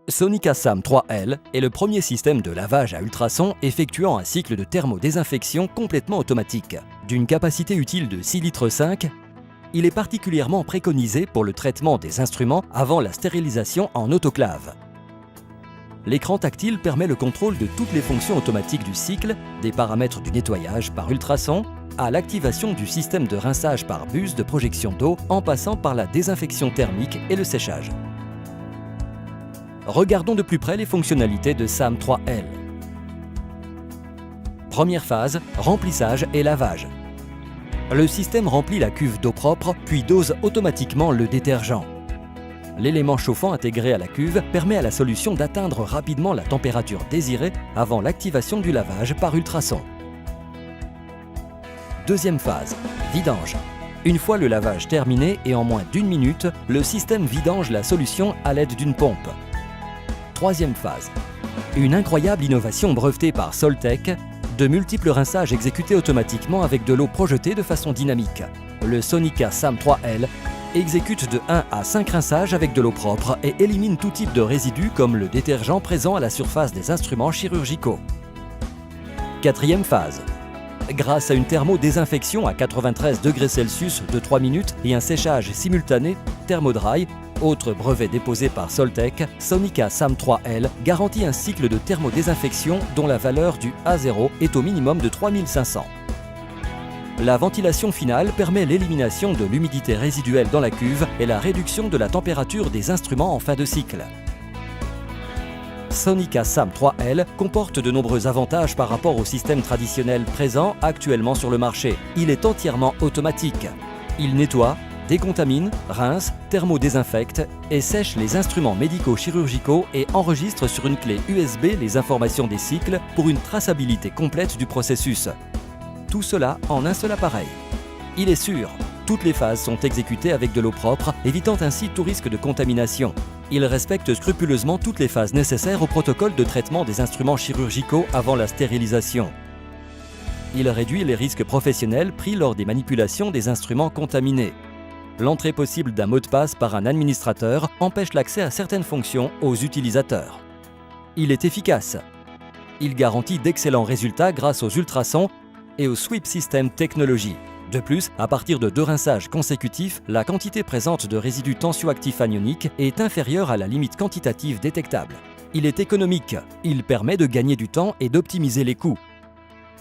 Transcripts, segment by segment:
Sonica SAM 3L est le premier système de lavage à ultrasons effectuant un cycle de thermodésinfection complètement automatique. D'une capacité utile de 6,5 litres, il est particulièrement préconisé pour le traitement des instruments avant la stérilisation en autoclave. L'écran tactile permet le contrôle de toutes les fonctions automatiques du cycle, des paramètres du nettoyage par ultrasons, à l'activation du système de rinçage par buse de projection d'eau en passant par la désinfection thermique et le séchage. Regardons de plus près les fonctionnalités de SAM 3L. Première phase, remplissage et lavage. Le système remplit la cuve d'eau propre, puis dose automatiquement le détergent. L'élément chauffant intégré à la cuve permet à la solution d'atteindre rapidement la température désirée avant l'activation du lavage par ultrasons. Deuxième phase, vidange. Une fois le lavage terminé et en moins d'1 minute, le système vidange la solution à l'aide d'une pompe. Troisième phase, une incroyable innovation brevetée par Soltec, de multiples rinçages exécutés automatiquement avec de l'eau projetée de façon dynamique. Le Sonica SAM 3L exécute de 1 à 5 rinçages avec de l'eau propre et élimine tout type de résidus comme le détergent présent à la surface des instruments chirurgicaux. Quatrième phase. Grâce à une thermodésinfection à 93 degrés Celsius de 3 minutes et un séchage simultané Thermodry, autre brevet déposé par Soltec, Sonica SAM 3L garantit un cycle de thermodésinfection dont la valeur du A0 est au minimum de 3500. La ventilation finale permet l'élimination de l'humidité résiduelle dans la cuve et la réduction de la température des instruments en fin de cycle. Sonica SAM 3L comporte de nombreux avantages par rapport au système traditionnel présent actuellement sur le marché. Il est entièrement automatique. Il nettoie, décontamine, rince, thermodésinfecte et sèche les instruments médico-chirurgicaux et enregistre sur une clé USB les informations des cycles pour une traçabilité complète du processus. Tout cela en un seul appareil. Il est sûr, toutes les phases sont exécutées avec de l'eau propre, évitant ainsi tout risque de contamination. Il respecte scrupuleusement toutes les phases nécessaires au protocole de traitement des instruments chirurgicaux avant la stérilisation. Il réduit les risques professionnels pris lors des manipulations des instruments contaminés. L'entrée possible d'un mot de passe par un administrateur empêche l'accès à certaines fonctions aux utilisateurs. Il est efficace. Il garantit d'excellents résultats grâce aux ultrasons et au Sweep System Technology. De plus, à partir de 2 rinçages consécutifs, la quantité présente de résidus tensioactifs anioniques est inférieure à la limite quantitative détectable. Il est économique. Il permet de gagner du temps et d'optimiser les coûts.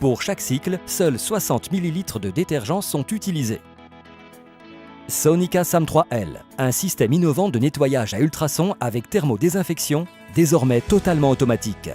Pour chaque cycle, seuls 60 ml de détergent sont utilisés. Sonica SAM 3L, un système innovant de nettoyage à ultrasons avec thermodésinfection, désormais totalement automatique.